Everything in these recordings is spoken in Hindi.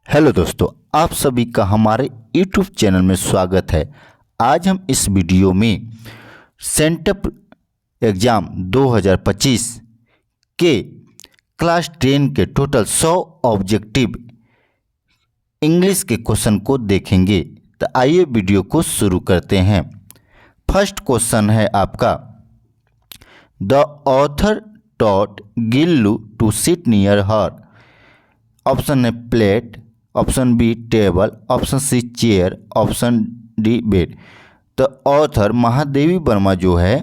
हेलो दोस्तों, आप सभी का हमारे YouTube चैनल में स्वागत है। आज हम इस वीडियो में सेंटअप एग्ज़ाम 2025 के क्लास 10 के टोटल 100 ऑब्जेक्टिव इंग्लिश के क्वेश्चन को देखेंगे। तो आइए वीडियो को शुरू करते हैं। फर्स्ट क्वेश्चन है आपका, the author taught Gillu to sit near her. Option है plate, option B table, option C chair, option D bed. तो ऑथर महादेवी वर्मा जो है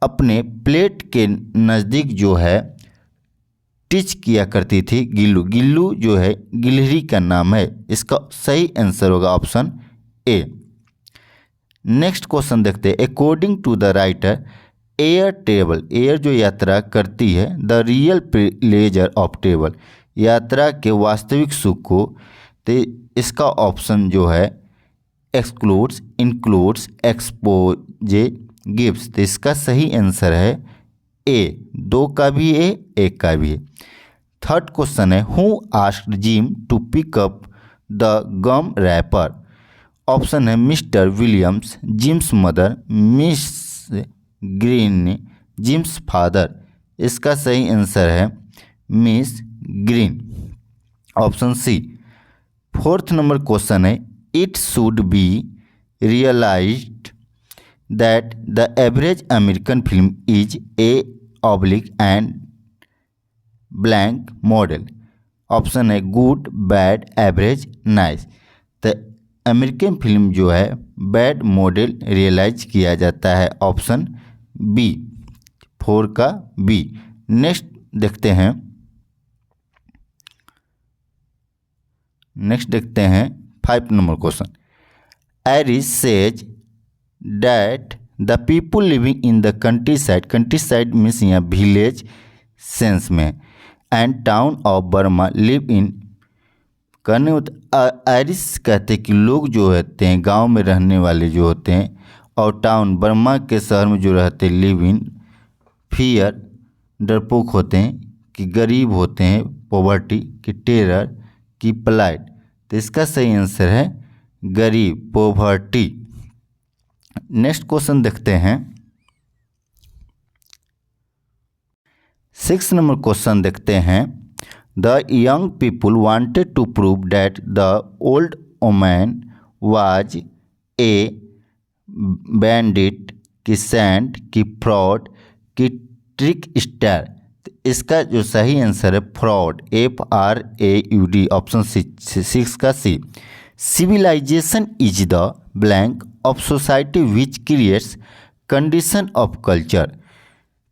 अपने प्लेट के नज़दीक जो है टीच किया करती थी गिल्लू। गिल्लू जो है गिलहरी का नाम है। इसका सही आंसर होगा ऑप्शन ए। नेक्स्ट क्वेश्चन देखते हैं। According to the writer, air travel, air जो यात्रा करती है, the real pleasure of travel, यात्रा के वास्तविक सुख को। तो इसका ऑप्शन जो है एक्सक्लूड्स, इंक्लूड्स, एक्सपोजे, गिव्स। तो इसका सही आंसर है ए। दो का भी ए, एक का भी है। थर्ड क्वेश्चन है, who asked Jim to pick up the gum wrapper. Option है Mr Williams, Jim's mother, Miss Green, Jim's father. इसका सही आंसर है Miss Green, option C. Fourth number question है, it should be realised that the average American film is a oblique and blank model. Option है गुड, बैड, एवरेज, नाइस। तो अमेरिकन फिल्म जो है बैड मॉडल रियलाइज किया जाता है, ऑप्शन बी, 4 का बी। नेक्स्ट देखते हैं। नेक्स्ट देखते हैं 5 number question. Aris says that the people living in the country side, country side means यहाँ विलेज सेंस में, and town of Burma live in करने। एरिस कहते हैं कि लोग जो होते हैं गांव में रहने वाले जो होते हैं, और टाउन बर्मा के शहर में जो रहते हैं लिव इन फियर, डरपोक होते हैं, कि गरीब होते हैं पॉवर्टी, कि टेरर, की प्लाइट। तो इसका सही आंसर है गरीब, पॉवर्टी। नेक्स्ट क्वेश्चन देखते हैं। 6 नंबर क्वेश्चन देखते हैं। The young people wanted to prove that the old woman was a bandit, की सेंट, की फ्रॉड, की ट्रिक स्टार। इसका जो सही आंसर है फ्रॉड, FRAUD, ऑप्शन 6 का C. Civilisation is the blank of society which creates condition of culture.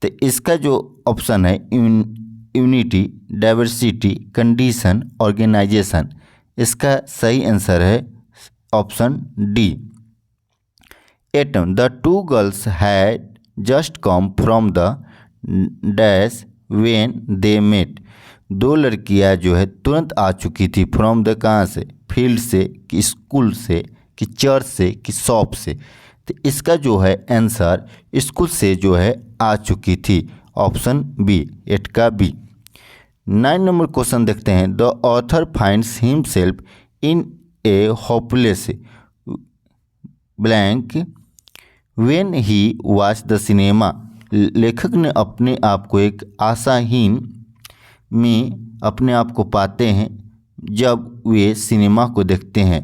तो इसका जो ऑप्शन है यूनिटी, डाइवर्सिटी, कंडीशन, ऑर्गेनाइजेशन। इसका सही आंसर है option D, atom. The two girls had just come from the dash when they met. दो लड़कियां जो है तुरंत आ चुकी थी फ्रॉम द, कहाँ से, फील्ड से, कि स्कूल से, कि चर्च से, कि शॉप से। तो इसका जो है आंसर स्कूल से जो है आ चुकी थी, ऑप्शन बी, 8 का बी। 9 नंबर क्वेश्चन देखते हैं। The author finds himself in A hopeless blank when he watch the cinema. लेखक ने अपने आप को एक आशाहीन में अपने आप को पाते हैं जब वे सिनेमा को देखते हैं।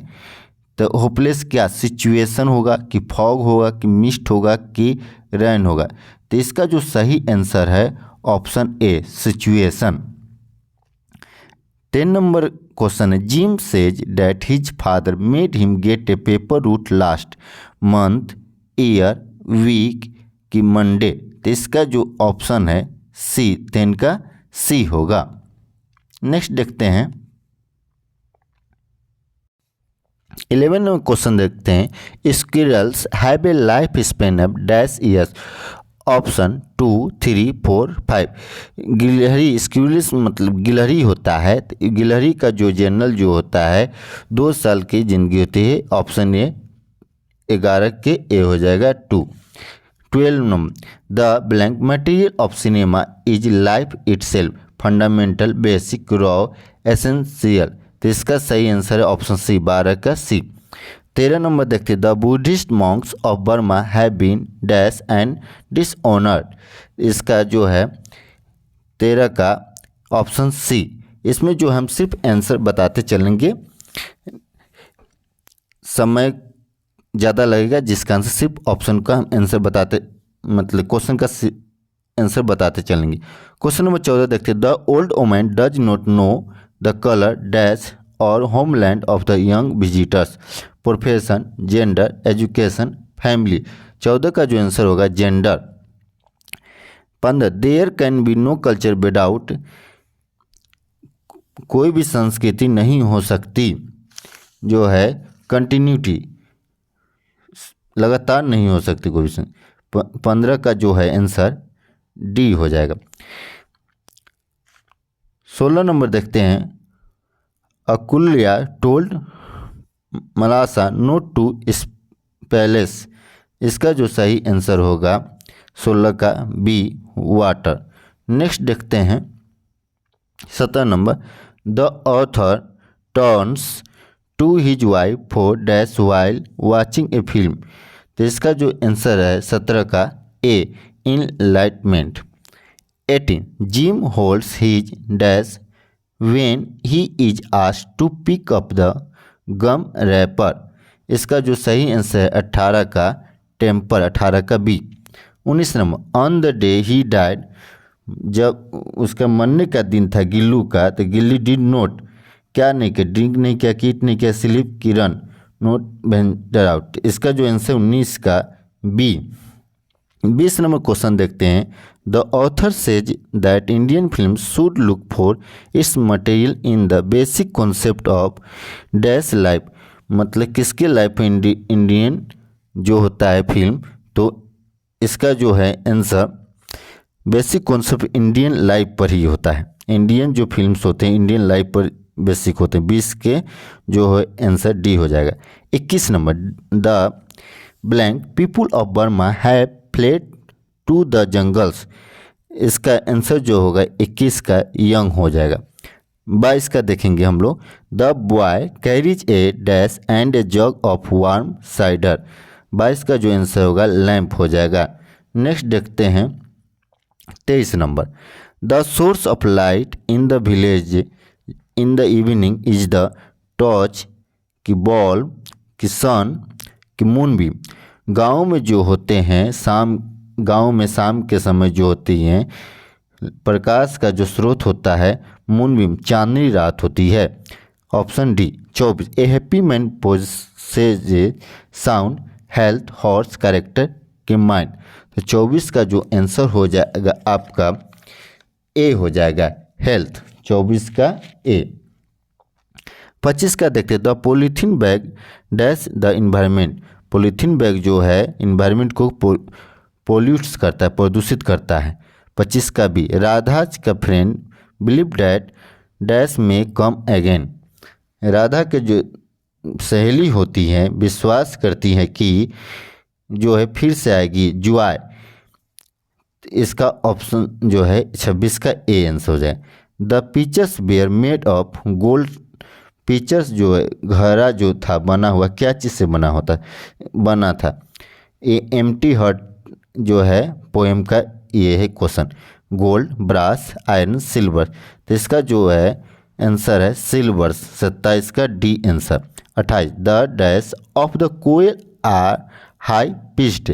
तो होपलेस क्या सिचुएशन होगा, कि फॉग होगा, कि मिस्ट होगा, कि रेन होगा। तो इसका जो सही आंसर है option A, situation. 10 number question है। Jim says that his father made him get a paper route last month, year, week, की मंडे। तो इसका जो ऑप्शन है सी, 10 का सी होगा। नेक्स्ट देखते हैं। 11 नंबर क्वेश्चन देखते हैं। Squirrels have a life span of dash years. Option 2, 3, 4, 5। गिलहरी, स्क्विरल्स मतलब गिलहरी होता है। तो गिलहरी का जो जनरल जो होता है 2 साल की जिंदगी होती है। ऑप्शन ए 11 के ए हो जाएगा 2। 12 number, the blank material of cinema is life itself, fundamental, basic, raw, essential. तो इसका सही आंसर है ऑप्शन सी, 12 का सी। 13 नंबर देखते हैं, the Buddhist monks of Burma have been dash and dishonoured. इसका जो है 13 का ऑप्शन सी। इसमें जो हम सिर्फ आंसर बताते चलेंगे, समय ज़्यादा लगेगा, जिसका आंसर सिर्फ ऑप्शन का हम आंसर बताते, मतलब क्वेश्चन का आंसर बताते चलेंगे। क्वेश्चन नंबर 14 देखते हैं, the old woman does not know the colour dash or homeland of the young visitors, profession, gender, education, family. 14 का जो आंसर होगा gender. 15, there can be no culture without, कोई भी संस्कृति नहीं हो सकती जो है कंटिन्यूटी, लगातार नहीं हो सकती कोई भी। 15 का जो है आंसर डी हो जाएगा। 16 नंबर देखते हैं, अकुल्या टोल्ड मलासा नोट टू पैलेस। इसका जो सही आंसर होगा 16 का बी, वाटर। नेक्स्ट देखते हैं 17 number, the author turns to his wife for dash while watching a film. तो इसका जो आंसर है 17 का A, enlightenment. 18, Jim holds his dash when he is asked to pick up the gum wrapper. इसका जो सही आंसर है 18 का टेम्पर, 18 का बी। 19 नंबर, on the day he died, जब उसका मरने का दिन था गिल्लू का, तो गिल्ली डिड नोट, क्या नहीं किया, ड्रिंक नहीं किया, कीट नहीं किया, स्लीप की रन, नोट वेंचर आउट। इसका जो आंसर 19 का बी। 20 नंबर क्वेश्चन देखते हैं, the author says that Indian film should look for its material in the basic concept of dash life. मतलब किसके लाइफ में इंडियन जो होता है फिल्म, तो इसका जो है answer basic concept Indian life पर ही होता है। इंडियन जो फिल्म्स होते हैं इंडियन लाइफ पर बेसिक होते हैं। 20 के जो है आंसर डी हो जाएगा। 21 नंबर, the blank people of Burma have fled to the jungles. इसका आंसर जो होगा 21 का यंग हो जाएगा। 22 का देखेंगे हम लोग, the boy carries A dash and A jug of warm cider. 22 का जो आंसर होगा लैंप हो जाएगा। नेक्स्ट देखते हैं 23 number, the source of light in the village in the evening is the torch की बॉल की सन की मूनबीम। गाँव में जो होते हैं गाँव में शाम के समय जो होती हैं प्रकाश का जो स्रोत होता है मूनबीम, चांदनी रात होती है। Option D. 24, ए happy man possesses sound health horse character के माइंड। तो 24 का जो आंसर हो जाएगा आपका ए हो जाएगा, हेल्थ। 24 का ए। 25 का देखते हैं, the polythene bag dash the environment. Polythene bag जो है इन्वायरमेंट को पोल्यूट्स करता है, प्रदूषित करता है। 25 का बी, राधा का फ्रेंड बिलीव डैट डैश में कम अगेन। राधा के जो सहेली होती हैं विश्वास करती हैं कि जो है फिर से आएगी जुआ। इसका ऑप्शन जो है 26 का ए आंसर हो जाए। The pictures were made of gold. Pictures जो है घड़ा जो था बना हुआ क्या चीज़ से बना था। ए एम्प्टी हार्ट जो है पोएम का ये है question. Gold, brass, iron, silver. तो इसका जो है आंसर है सिल्वर। 27 का D answer. 28, the dash of the koyal are high pitched.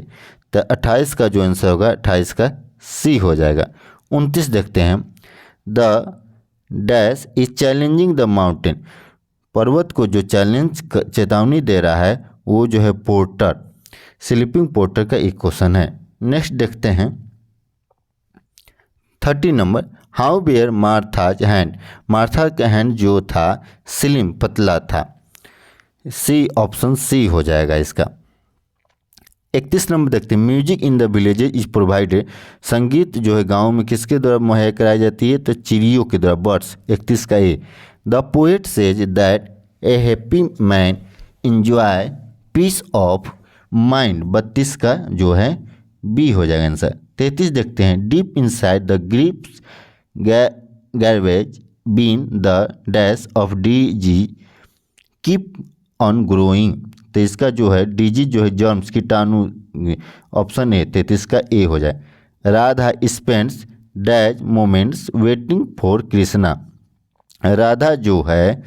तो 28 का जो आंसर होगा 28 का सी हो जाएगा। 29 देखते हैं, the dash is challenging the mountain. पर्वत को जो चेतावनी दे रहा है वो जो है पोर्टर, स्लीपिंग पोर्टर का एक क्वेश्चन है। नेक्स्ट देखते हैं 30 number, how bare Martha's hand. Martha का हैंड जो था स्लिम, पतला था। सी, ऑप्शन सी हो जाएगा इसका। 31 नंबर देखते हैं, music in the villages is provided. संगीत जो है गांव में किसके द्वारा मुहैया कराई जाती है, तो चिड़ियों के द्वारा, बर्ड्स। 31 का A. The poet says that a happy man enjoy peace of mind. 32 का जो है बी हो जाएगा आंसर। 33 देखते हैं, deep inside the grips garbage bin the dash of DG keep on growing. तो इसका जो है DG जो है जर्म्स कीटाणु, ऑप्शन ए 33 का ए हो जाए। Radha spends dash moments waiting for Krishna. Radha जो है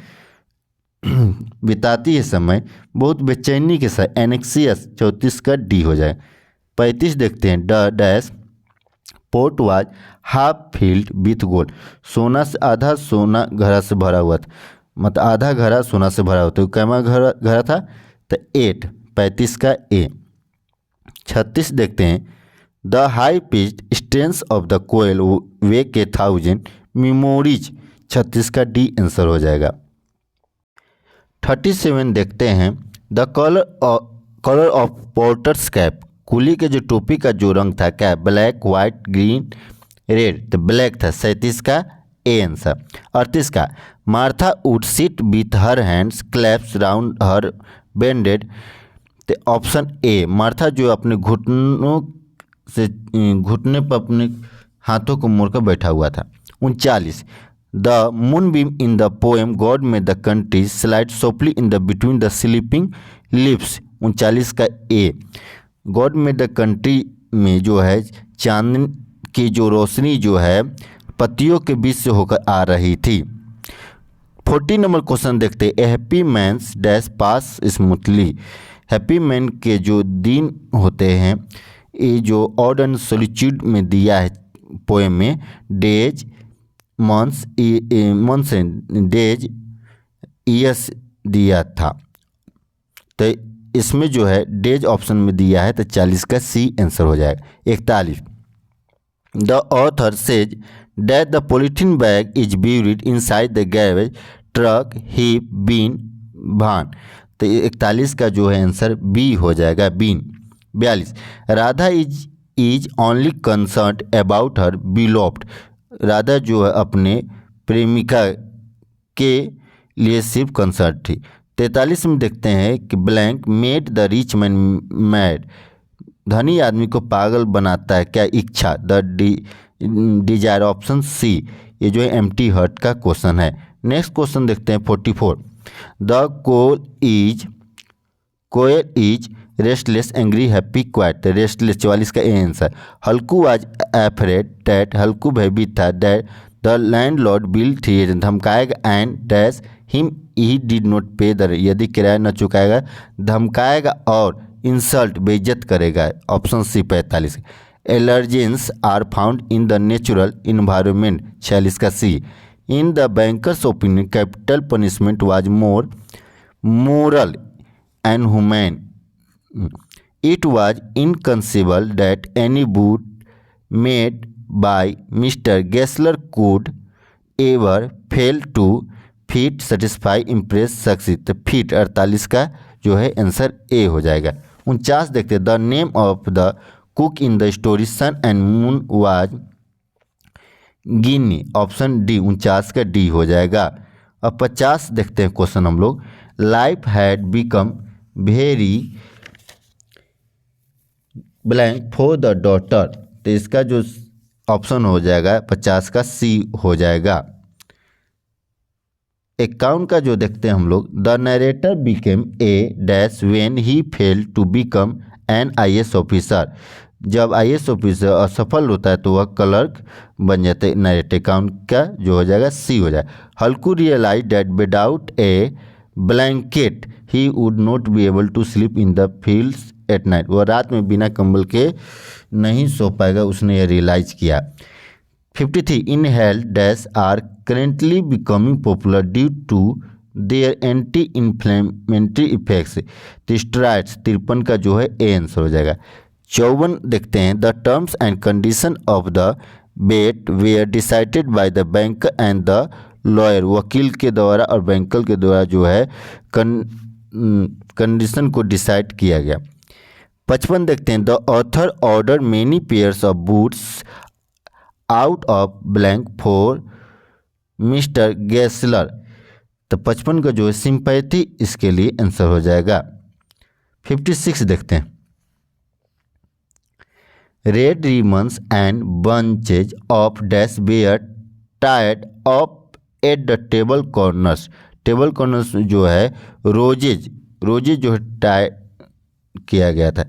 बिताती है समय बहुत बेचैनी के साथ, एनेक्सियस 34 का डी हो जाए। 35 देखते हैं, the dash port was half field with gold. सोना से आधा सोना घड़ा से भरा हुआ था, मतलब आधा घड़ा सोना से भरा हुआ था। कैमा घड़ा था तो 8, 35 का ए। 36 देखते हैं, the high pitched strength of the koel wake a thousand memories. 36 का डी आंसर हो जाएगा। 37 देखते हैं, the colour of porters cap. कुली के जो टोपी का जो रंग था क्या, ब्लैक वाइट ग्रीन रेड, तो ब्लैक था। 37 का ए आंसर। 38 का, Martha would sit with her hands clasps round her bended. तो ऑप्शन ए मार्था जो अपने घुटनों से घुटने पर अपने हाथों को मोड़कर बैठा हुआ था। 39, the moon beam in the poem God में द कंट्री स्लाइड सोपली in the between the sleeping lips. 39 का ए। गॉड में द कंट्री में जो है चांद की जो रोशनी जो है पत्तियों के बीच से होकर आ रही थी। 40 नंबर क्वेश्चन देखते, a happy man's dash pass smoothly. Happy man के जो दिन होते हैं, ये जो ऑड एंड सॉलिट्यूड में दिया है पोएम में, डेज मंथ्स डेज ईयर्स दिया था। तो इसमें जो है डेज ऑप्शन में दिया है, तो 40 का सी आंसर हो जाएगा। 41, the author says that the polythene bag is buried inside the garage truck he been भान। तो 41 का जो है आंसर बी हो जाएगा, been. 42, Radha is only concern about her beloved. Radha जो है अपने प्रेमिका के लिए सिर्फ कंसर्न थी। 43 में देखते हैं कि blank made the rich man mad. धनी आदमी को पागल बनाता है क्या, इच्छा, द डिजायर। ऑप्शन सी ये जो है एम्प्टी हार्ट का क्वेश्चन है। नेक्स्ट क्वेश्चन देखते हैं 44, the koel is restless angry happy quiet. Restless 44 का A answer. Halku was afraid that, Halku भयभीत था, that the landlord will threat धमकाएगा and dash him he did not pay the. यदि किराया न चुकाएगा धमकाएगा और इंसल्ट बेइज्जत करेगा। Option C 45। Allergens are found in the natural environment. 46 का C. In the bankers opinion capital punishment was more moral and human. It was inconceivable that any boot made by Mr. Gessler could ever fail to fit, satisfy, impress, succeed। तो फिट 48 का जो है आंसर ए हो जाएगा। 49 देखते हैं, the name of the cook in the story sun and moon was Ginny. Option D 49 का डी हो जाएगा। अब 50 देखते हैं क्वेश्चन हम लोग, life had become very blank for the daughter. तो इसका जो ऑप्शन हो जाएगा 50 का सी हो जाएगा। 51 का जो देखते हैं हम लोग, the narrator became a dash when he fail to become an IAS officer. जब IAS ऑफिसर असफल होता है तो वह क्लर्क बन जाता है। नरेटर 51 का जो हो जाएगा सी हो जाएगा। Halku realise that without a blanket he would not be able to sleep in the fields at night. वह रात में बिना कंबल के नहीं सो पाएगा, उसने यह रियलाइज किया। 53, in health dash are currently becoming popular due to their anti inflammatory effects. तो स्टेरॉइड्स 53 का जो है ए आंसर हो जाएगा। 54 देखते हैं, the terms and condition of the bet were decided by the banker and the lawyer. वकील के द्वारा और बैंकर के द्वारा जो है कंडीशन को डिसाइड किया गया। 55 देखते हैं, the author order many pairs of boots out of blank for mister Gessler. तो 55 का जो है सिंपैथी इसके लिए आंसर हो जाएगा। 56 देखते हैं, red ribbons and bunches of dash were tied up at the table corners, table corners जो है रोजेज जो है टाई किया गया था।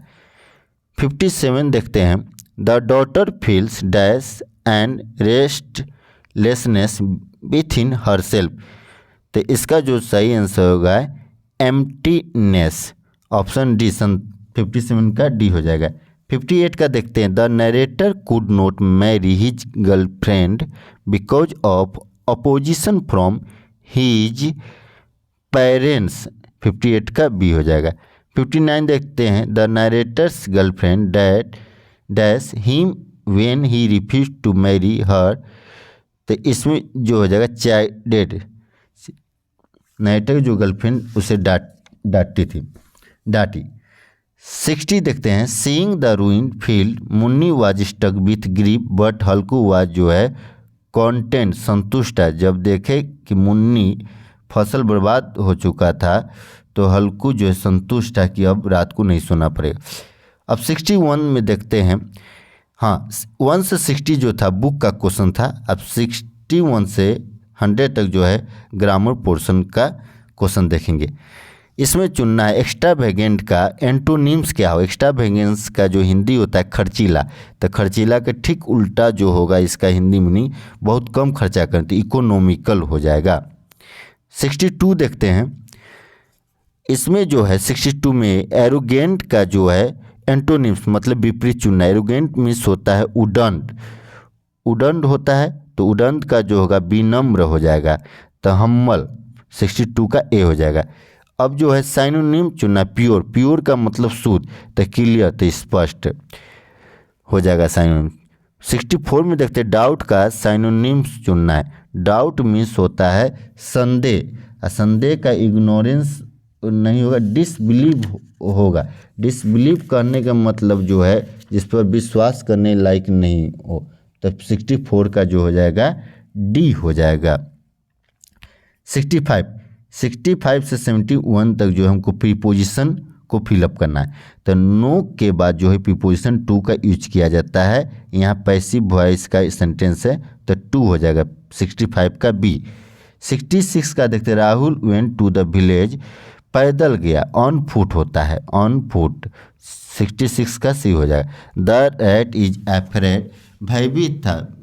57 देखते हैं, the daughter feels dash and restlessness with in her self. तो इसका जो सही आंसर होगा एम्प्टीनेस, ऑप्शन डी 57 का डी हो जाएगा। 58 का देखते हैं, the narrator could not marry his girlfriend because of opposition from his parents. 58 का बी हो जाएगा। 59 देखते हैं, the narrator's girlfriend dash him when he refuse to marry her. तो इसमें जो हो जाएगा चाइल्ड, नरेटर जो गर्लफ्रेंड उसे डांटी। 60 देखते हैं, seeing the ruined field Munni was stuck with grief but Halku was जो है कॉन्टेंट, संतुष्ट है। जब देखे कि मुन्नी फसल बर्बाद हो चुका था तो हल्कू जो है संतुष्ट है कि अब रात को नहीं सोना पड़ेगा। अब 61 में देखते हैं, हाँ 1 से 60 जो था बुक का क्वेश्चन था। अब 61 से 100 तक जो है ग्रामर पोर्शन का क्वेश्चन देखेंगे। इसमें चुनना है एक्स्ट्रावेगेंट का एंटोनिम्स क्या हो। एक्स्ट्रावेगेंस का जो हिंदी होता है खर्चीला, तो खर्चीला के ठीक उल्टा जो होगा इसका हिंदी मीनिंग बहुत कम खर्चा करते, इकोनॉमिकल हो जाएगा। 62 देखते हैं, इसमें जो है 62 में एरोगेंट का जो है एंटोनिम्स मतलब विपरीत चुनना है। एरोगेंट मीन्स होता है उदंड होता है, तो उदंड का जो होगा विनम्र हो जाएगा, तो हम्बल 62 का ए हो जाएगा। अब जो है साइनोनिम चुनना, प्योर का मतलब शुद्ध, तो क्लियर तो स्पष्ट हो जाएगा साइनोनिम। 64 में देखते हैं, डाउट का साइनोनिम चुनना है। डाउट मीन्स होता है संदेह, संदेह का इग्नोरेंस नहीं होगा, डिसबिलीव होगा। डिसबिलीव करने का मतलब जो है जिस पर विश्वास करने लायक नहीं हो, तो 64 का जो हो जाएगा डी हो जाएगा। 65 से 71 तक जो है हमको प्रीपोजिशन को फिलअप करना है। तो नो के बाद जो है प्रीपोजिशन टू का यूज किया जाता है। यहाँ पैसिव वॉइस का सेंटेंस है, तो 2 हो जाएगा 65 का बी। 66 का देखते, Rahul went to the village, पैदल गया, ऑन फुट होता है, ऑन फुट 66 का सी हो जाएगा। द रैट इज एफ्रेड, भयभीत था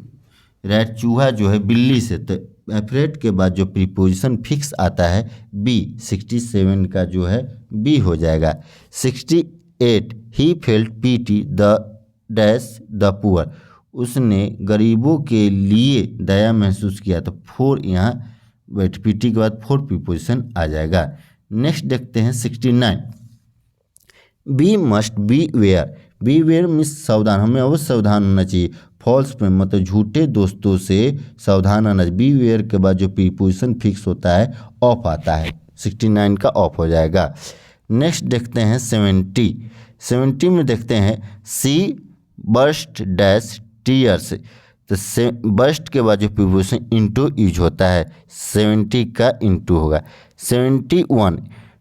रैट चूहा जो है बिल्ली से, तो एफ्रेड के बाद जो प्रीपोजिशन फिक्स आता है बी, 67 का जो है बी हो जाएगा। 68 he felt PT the dash the poor, उसने गरीबों के लिए दया महसूस किया, तो 4 यहाँ पीटी के बाद 4 प्रीपोजिशन आ जाएगा। नेक्स्ट देखते हैं 69, B must be wear means सावधान, हमें अवश्य सावधान होना चाहिए। फॉल्स में मतलब झूठे दोस्तों से सावधान रहना। बी वेयर के बाद जो प्रीपोजिशन फिक्स होता है ऑफ आता है, 69 का ऑफ हो जाएगा। नेक्स्ट देखते हैं 70 में देखते हैं, सी बर्स्ट डैश टीयर्स, तो बर्स्ट के बाद जो प्रीपोजिशन इनटू यूज होता है, 70 का इनटू होगा। 71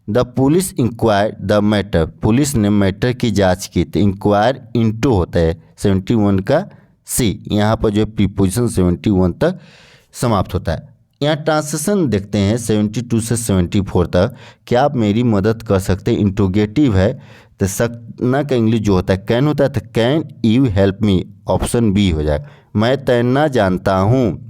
the police inquire the matter, police ने मैटर की जांच की, तो इंक्वायर इनटू होता है 71 का सी। यहाँ पर जो है प्रीपोजिशन 71 तक समाप्त होता है। यहाँ ट्रांसलेशन देखते हैं 72 से 74 तक। क्या आप मेरी मदद कर सकते हैं, इंट्रोगेटिव है, तो सकना का इंग्लिश जो होता है कैन होता है, तो can you help me, option B हो जाएगा। मैं तैरना जानता हूँ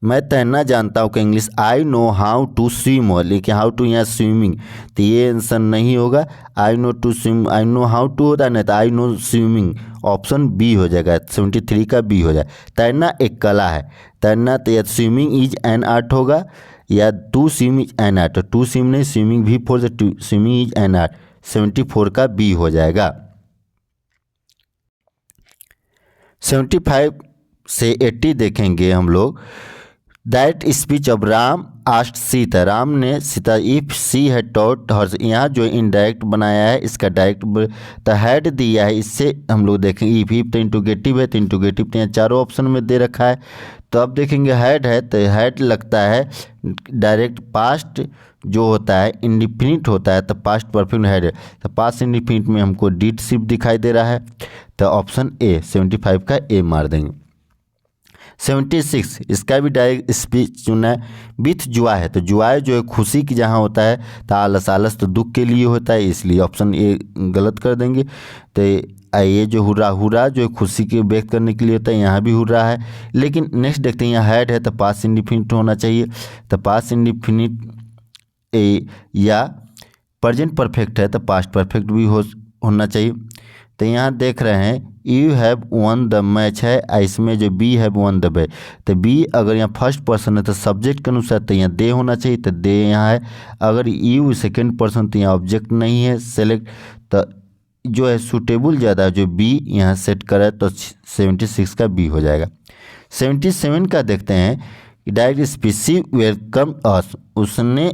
का English I know how to swim हो, लेकिन हाउ टू यहाँ स्विमिंग, तो ये आंसर नहीं होगा। I know to swim, I know how to होता है ना, तो I know swimming, option B हो जाएगा, 73 का बी हो जाएगा। तैरना एक कला है, तैरना तो या स्विमिंग इज एन आर्ट होगा या to swim is an art, to swim नहीं, स्विमिंग भी फोर, स्विमिंग इज एन आर्ट, 74 का बी हो जाएगा। 75 से 80 देखेंगे हम लोग। That speech of Ram asked Sita, Ram ने सीता इफ सी है टॉट हर, यहाँ जो इनडायरेक्ट बनाया है इसका डायरेक्ट तो हैड दिया है, इससे हम लोग देखेंगे इफ तो इंट्रोगेटिव है, तो इंट्रोगेटिव तो यहाँ चारों ऑप्शन में दे रखा है। तो अब देखेंगे हैड है, तो हैड लगता है डायरेक्ट पास्ट जो होता है इंडिफिनिट होता है, तो पास्ट परफेक्ट हैड है, तो पास्ट इंडिफिनिट में हमको डिड सिर्फ दिखाई दे रहा है, तो ऑप्शन ए 75 का ए मार देंगे। 76 इसका भी डायरेक्ट स्पीच चुनना है। विथ जॉय है तो जॉय जो है खुशी की जहाँ होता है, तो आलस, आलस तो दुख के लिए होता है, इसलिए ऑप्शन ए गलत कर देंगे। तो ये जो हुर्रा, हुर्रा जो है खुशी के व्यक्त करने के लिए होता है, यहाँ भी हुर्रा है। लेकिन नेक्स्ट देखते हैं, यहाँ हैड है तो पास्ट इंडिफिनिट होना चाहिए, तो पास्ट इंडिफिनिट या प्रेजेंट परफेक्ट है तो पास्ट परफेक्ट भी होना चाहिए। तो यहाँ देख रहे हैं you have won the match है, इसमें जो B have won the match, तो बी अगर यहाँ फर्स्ट पर्सन है तो सब्जेक्ट के अनुसार तो यहाँ दे होना चाहिए, तो दे यहाँ है। अगर यू सेकेंड पर्सन तो यहाँ ऑब्जेक्ट नहीं है सेलेक्ट, तो जो है सूटेबल ज़्यादा जो बी यहाँ सेट करा तो 76 का बी हो जाएगा। 77 का देखते हैं कि डायरेक्ट स्पीच वेलकम अस, उसने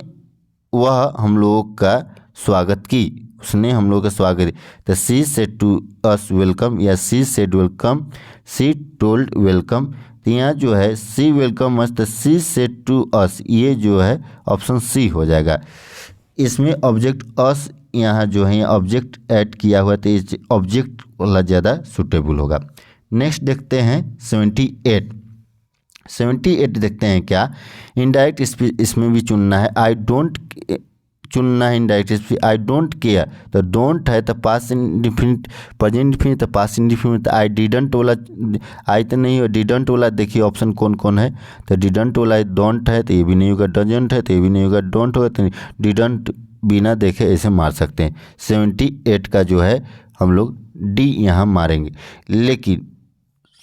वह हम लोगों का स्वागत की, उसने हम लोग का स्वागत। तो she said to us welcome या she said welcome, she told welcome. तो यहाँ जो है सी वेलकम अस, तो सी सेड टू अस, ये जो है ऑप्शन सी हो जाएगा। इसमें ऑब्जेक्ट अस यहाँ जो है ऑब्जेक्ट ऐड किया हुआ, तो इस ऑब्जेक्ट वाला ज़्यादा सूटेबल होगा। नेक्स्ट देखते हैं 78। 78 देखते हैं क्या, इनडायरेक्ट स्पीच इसमें भी चुनना है। आई डोंट चुनना है indirect speech, I don't care तो डोंट है तो पास्ट इंडिफिनिट, प्रेजेंट इंडिफिनिट तो पास्ट इंडिफिनिट। तो आई डिडंट वाला, आई तो नहीं हो, डिडंट वाला देखिए ऑप्शन कौन कौन है, तो डिडंट वाला डोंट है तो ये भी नहीं होगा, डजंट है तो ये भी नहीं होगा, डोंट होगा तो डिडंट बिना देखे ऐसे मार सकते हैं। 78 का जो है हम लोग डी यहाँ मारेंगे। लेकिन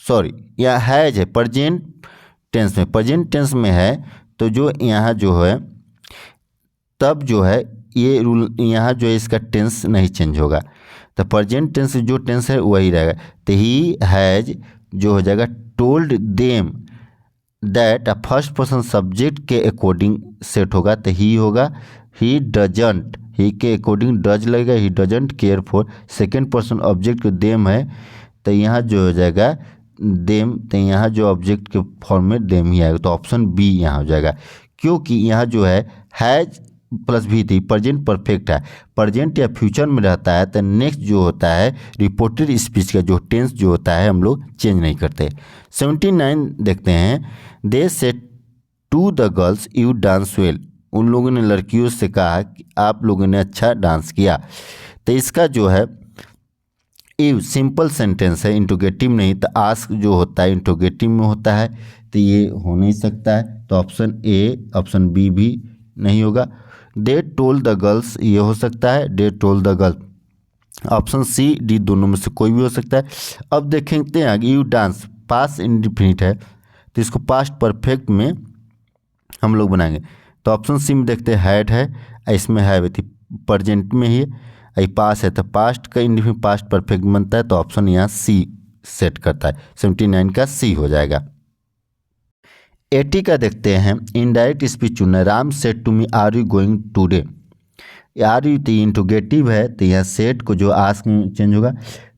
सॉरी यहाँ हैज है प्रेजेंट टेंस में, प्रेजेंट टेंस में है तो जो यहाँ जो है तब जो है ये रूल यहाँ जो है इसका टेंस नहीं चेंज होगा, तो प्रेजेंट टेंस जो टेंस है वही रहेगा। तो ही हैज जो हो जाएगा told them that a first person subject के अकॉर्डिंग सेट होगा, तो ही होगा। ही डजंट, ही के अकॉर्डिंग डज लगेगा, he doesn't care for. Second person object them है तो यहाँ जो हो जाएगा देम, तो यहाँ जो ऑब्जेक्ट के फॉर्म में देम ही आएगा, तो ऑप्शन बी यहाँ हो जाएगा। क्योंकि यहाँ जो है हैज प्लस भी थी, प्रेजेंट परफेक्ट है, प्रेजेंट या फ्यूचर में रहता है तो नेक्स्ट जो होता है रिपोर्टेड स्पीच का जो टेंस जो होता है हम लोग चेंज नहीं करते। 79 देखते हैं, they said to the girls you dance well, उन लोगों ने लड़कियों से कहा कि आप लोगों ने अच्छा डांस किया। तो इसका जो है यू सिंपल सेंटेंस है, इंटरोगेटिव नहीं, तो आस्क जो होता है इंटरोगेटिव में होता है, तो ये हो नहीं सकता है, तो ऑप्शन ए ऑप्शन बी भी नहीं होगा। दे टोल्ड द गर्ल्स ये हो सकता है, they told the girls, option C D दोनों में से कोई भी हो सकता है। अब देखेंगे हैं आगे, यू डांस पास्ट इंडिफिनिट है तो इसको पास्ट परफेक्ट में हम लोग बनाएंगे, तो ऑप्शन सी में देखते हैं हैड है, इसमें है थी प्रेजेंट में ही, पास है तो पास्ट का इंडिफिनिट पास्ट परफेक्ट बनता है, तो ऑप्शन यहाँ सी सेट करता है, 79 का सी हो जाएगा। 80 का देखते हैं, इनडायरेक्ट स्पीच चुनना है। Ram said to me are you going today, are you तो इंटरोगेटिव है तो यहाँ सेट को जो आस्क में चेंज होगा,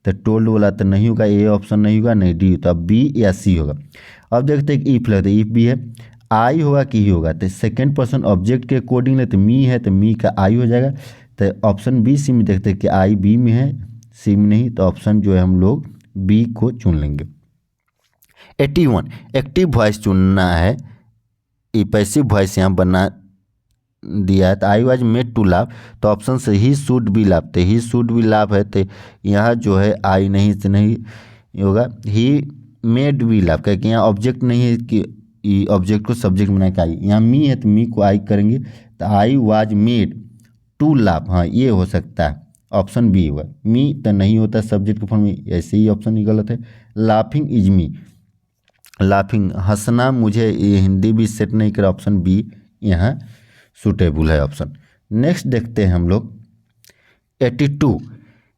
तो टोल्ड वाला तो नहीं होगा, ए ऑप्शन नहीं होगा, नहीं डी, तो अब बी या सी होगा। अब देखते हैं इफ लगता है, इफ भी है, आई होगा कि ही होगा, तो सेकेंड पर्सन ऑब्जेक्ट के अकॉर्डिंग है, तो मी है तो मी का आई हो जाएगा, तो ऑप्शन बी सी में देखते हैं कि आई बी में है सी में नहीं, तो ऑप्शन जो है हम लोग बी को चुन लेंगे। 81 एक्टिव वॉइस चुनना है, ये पैसिव वॉइस यहाँ बना दिया है, तो आई वाज मेड टू लाभ, तो ऑप्शन से ही शुड बी लाभ, तो ही शुड बी लाभ है, तो यहाँ जो है आई नहीं से नहीं होगा, ही मेड बी लाभ, क्योंकि यहाँ ऑब्जेक्ट नहीं है कि ऑब्जेक्ट को सब्जेक्ट बना के आई, यहाँ मी है तो मी को आई करेंगे, तो आई वाज मेड टू लाभ, हाँ ये हो सकता है, ऑप्शन बी होगा। मी तो नहीं होता सब्जेक्ट के फॉर्म में, ऐसे ही ऑप्शन ही गलत है। लाफिंग इज मी, लाफिंग हंसना मुझे, ये हिंदी भी सेट नहीं करा, ऑप्शन बी यहाँ सूटेबल है ऑप्शन। नेक्स्ट देखते हैं हम लोग 82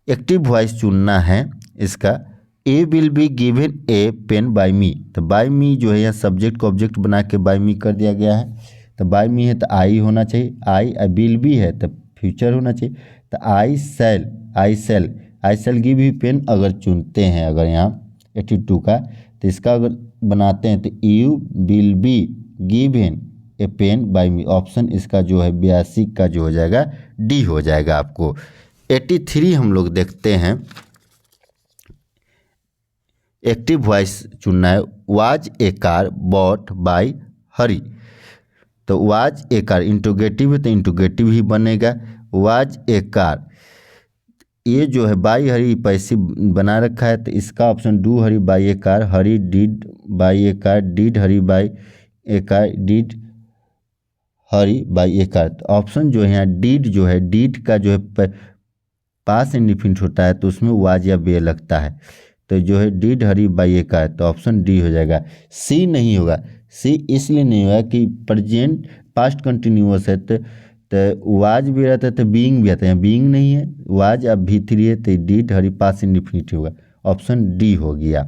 एक्टिव वॉइस चुनना है इसका, A will be given a pen by me, तो बाय मी जो है यहाँ सब्जेक्ट को ऑब्जेक्ट बना के बाय मी कर दिया गया है, तो बाय मी है तो आई होना चाहिए, आई विल बी है तो फ्यूचर होना चाहिए, तो आई सेल गिव यू पेन अगर चुनते हैं, अगर यहाँ 82 का, तो इसका अगर बनाते हैं तो you will be given a pen by me, option इसका जो है 82 का जो हो जाएगा डी हो जाएगा आपको। 83 हम लोग देखते हैं, एक्टिव वॉइस चुनना है। Was a car bought by Hari, तो वाज ए कार इंट्रोगेटिव है तो इंट्रोगेटिव ही बनेगा। वाज ए कार, ये जो है बाई हरी पैसिव बना रखा है तो इसका option do Hari by A car, Hari did by A car, did Hari by A car, did Hari by A car. तो ऑप्शन जो है यहाँ डिड जो है, डिड का जो है पास इंडिफिनिट होता है तो उसमें वाज या बे लगता है, तो जो है did Hari by A car, तो ऑप्शन डी हो जाएगा। सी नहीं होगा, सी इसलिए नहीं होगा कि प्रेजेंट पास्ट कंटिन्यूअस है तो वाज भी रहता है तो बीइंग भी आता है, बीइंग नहीं है, वाज अब भी3 है तो डिड हरी पास इंडिफिनिट होगा, ऑप्शन डी हो गया।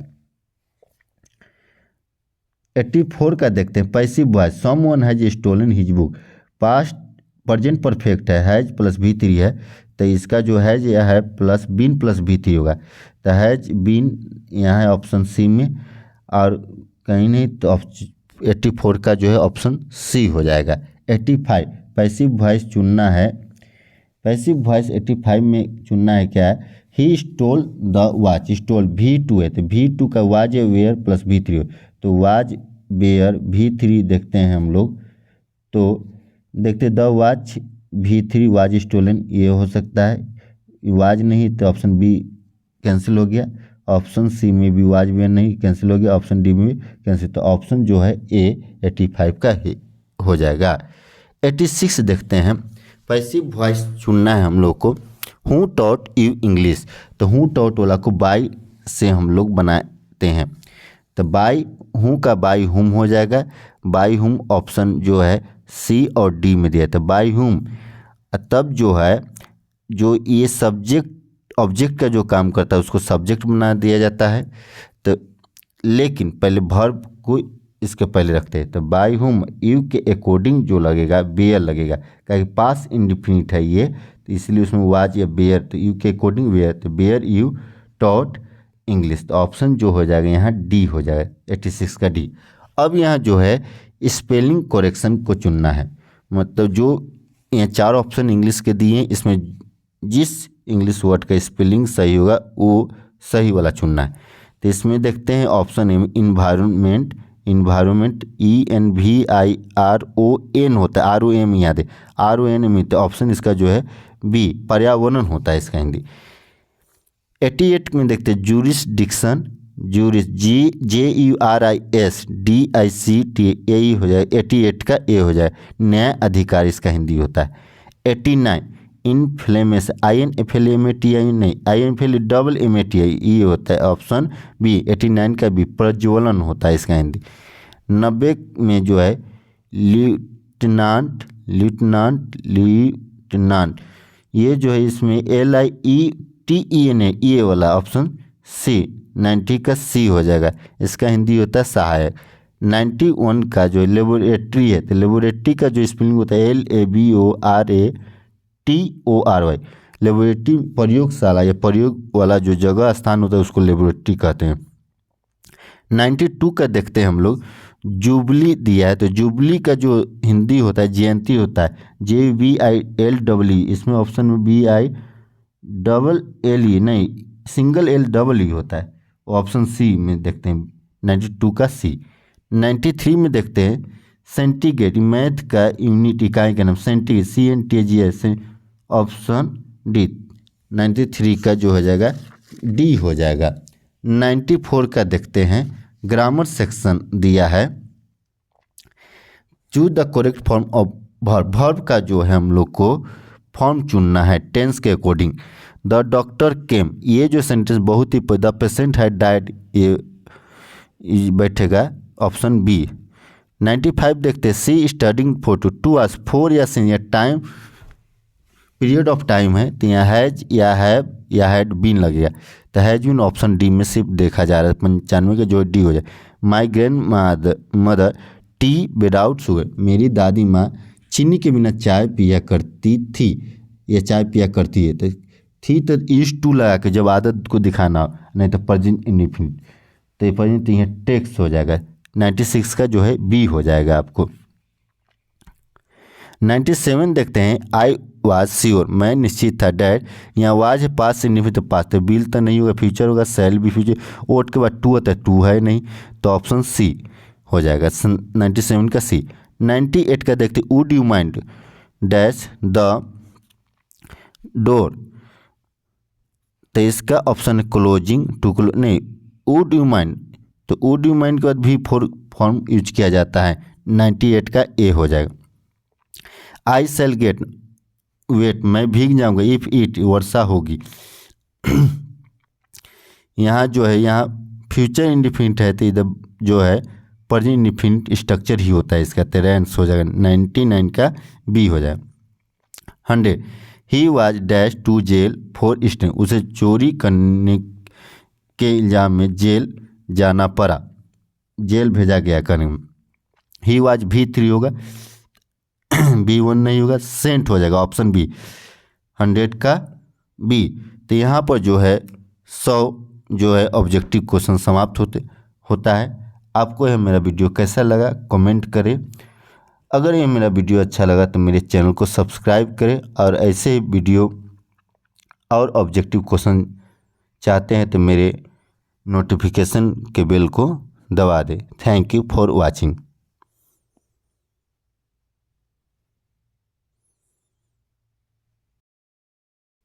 84 का देखते हैं। Passive voice someone has stolen his book, past present perfect है, हैज प्लस भी3 है तो इसका जो हैज यह है प्लस बीन प्लस भी3 होगा, तो हैज बीन यहाँ है ऑप्शन सी में, और कहीं नहीं तो 84 का जो है ऑप्शन सी हो जाएगा। 85 पैसिव वॉइस चुनना है। पैसिव वॉइस 85 में चुनना है क्या है, he stole the watch, stole भी2 है तो भी2 का वाज वेयर प्लस भी3 हो, तो वाज वेयर भी3 देखते हैं हम लोग, तो देखते द वॉच भी3 वाज स्टोलन, ये हो सकता है, वाज नहीं तो ऑप्शन बी कैंसिल हो गया, ऑप्शन सी में भी वाज वेयर नहीं कैंसिल हो गया, ऑप्शन डी में भी कैंसिल, तो ऑप्शन जो है ए 85 का ही हो जाएगा। 86 देखते हैं। पैसिव वॉइस चुनना है हम लोग को। हु टॉट यू इंग्लिश, तो हु टॉट वाला को बाई से हम लोग बनाते हैं, तो बाई हूँ का बाई हुम हो जाएगा। बाई हुम ऑप्शन जो है सी और डी में दिया था, बाई हुम। तब जो है जो ये सब्जेक्ट ऑब्जेक्ट का जो काम करता है उसको सब्जेक्ट बना दिया जाता है, तो लेकिन पहले वर्ब को इसके पहले रखते हैं, तो बाई हुम यू के अकॉर्डिंग जो लगेगा बेयर लगेगा, क्योंकि पास इंडिफिनिट है ये, तो इसलिए उसमें वाज या बेयर, तो यू के अकॉर्डिंग बेयर, तो बेयर यू टॉट इंग्लिश, तो ऑप्शन जो हो जाएगा यहाँ डी हो जाएगा, 86 का डी। अब यहाँ जो है स्पेलिंग करेक्शन को चुनना है, मतलब जो यहाँ 4 ऑप्शन इंग्लिश के दिए हैं, इसमें जिस इंग्लिश वर्ड का स्पेलिंग सही होगा वो सही वाला चुनना है। तो इसमें देखते हैं option A environment, environment ENVIRON होता है, ROM याद है, RON में, तो ऑप्शन इसका जो है बी पर्यावरण होता है इसका हिंदी। 88 में देखते हैं जूरिसडिक्शन, जूरिस JURISDICT हो जाए, 88 का ए हो जाए, न्याय अधिकार इसका हिंदी होता है। 89 इनफ्लेमेशन INFLAMATI नहीं, INFLAMATI ये होता है, ऑप्शन बी 89 का बी प्रज्वलन होता है इसका हिंदी। 90 में जो है ल्यूटनांट ये जो है इसमें LIETEN ये वाला ऑप्शन सी 90 का सी हो जाएगा, इसका हिंदी होता है सहायक। 91 का जो लेबोरेटरी है, तो लेबोरेटरी का जो स्पेलिंग होता है LABORATORY, लेबोरेटरी प्रयोगशाला या प्रयोग वाला जो जगह स्थान होता है उसको लेबोरेटरी कहते हैं। 92 का देखते हैं हम लोग, जुबली दिया है, तो जुबली का जो हिंदी होता है जयंती होता है, JBILE, इसमें ऑप्शन में BILLE नहीं सिंगल LE होता है, ऑप्शन सी में देखते हैं 92 का सी। 93 में देखते हैं सेंटीग्रेड, मैथ का यूनिट इकाई का नाम सेंटीग्रेड CNTGS, ऑप्शन डी 93 का जो हो जाएगा डी हो जाएगा। 94 का देखते हैं ग्रामर सेक्शन दिया है, choose the correct form of verb, verb का जो है हम लोग को फॉर्म चुनना है टेंस के अकॉर्डिंग। द डॉक्टर केम, ये जो सेंटेंस बहुत ही द पेशेंट है डाइड, ये बैठेगा ऑप्शन बी। 95 देखते हैं सी स्टडिंग फॉर 2 आवर्स 4 या senior time period of time है, तो यहाँ हैज या हैव या हैड बीन लगेगा, तो हैज बीन ऑप्शन डी में सिर्फ देखा जा रहा है 95 का जो डी हो जाए। My grand mother T without sugar, मेरी दादी माँ चीनी के बिना चाय पिया करती थी या चाय पिया करती है, तो थी तो यूज्ड टू लगा के जब आदत को दिखाना हो, नहीं तो प्रेजेंट इंडेफिनिट, तो ये प्रेजेंट यहाँ टेक्स्ट हो जाएगा। 96 का जो है बी हो जाएगा आपको। 97 देखते हैं, आई वाज श्योर, मैं निश्चित था, डैट यहाँ वाज है पास सिग्निफिकेंट तो पास, तो विल तो नहीं होगा, फ्यूचर होगा, शैल भी फ्यूचर, वोट के बाद टू होता है, टू है नहीं, तो ऑप्शन सी हो जाएगा 97 का सी। 98 का देखते, would you mind dash the door, तो इसका ऑप्शन है क्लोजिंग टू नहीं, वुड यू माइंड, तो वुड यू माइंड के बाद भी फॉर्म यूज किया जाता है, 98 का ए हो जाएगा। आई सेल गेट वेट, मैं भीग जाऊंगा, इफ़ इट वर्षा होगी, यहाँ जो है यहाँ फ्यूचर इंडिफिनिट है, तो इधर जो है प्रेजेंट इंडिफिनिट स्ट्रक्चर ही होता है इसका, तो आंसर हो जाएगा 99 का बी हो जाएगा। 100 he was dash to jail for stealing, उसे चोरी करने के इल्ज़ाम में जेल जाना पड़ा, जेल भेजा गया करने में। ही वाज V3 होगा, B1 नहीं होगा, सेंट हो जाएगा ऑप्शन बी 100 का बी। तो यहाँ पर जो है 100 जो है ऑब्जेक्टिव क्वेश्चन समाप्त होता है। आपको यह मेरा वीडियो कैसा लगा कमेंट करें। अगर ये मेरा वीडियो अच्छा लगा तो मेरे चैनल को सब्सक्राइब करें, और ऐसे ही वीडियो और ऑब्जेक्टिव क्वेश्चन चाहते हैं तो मेरे नोटिफिकेशन के बेल को दबा दें। Thank you for watching.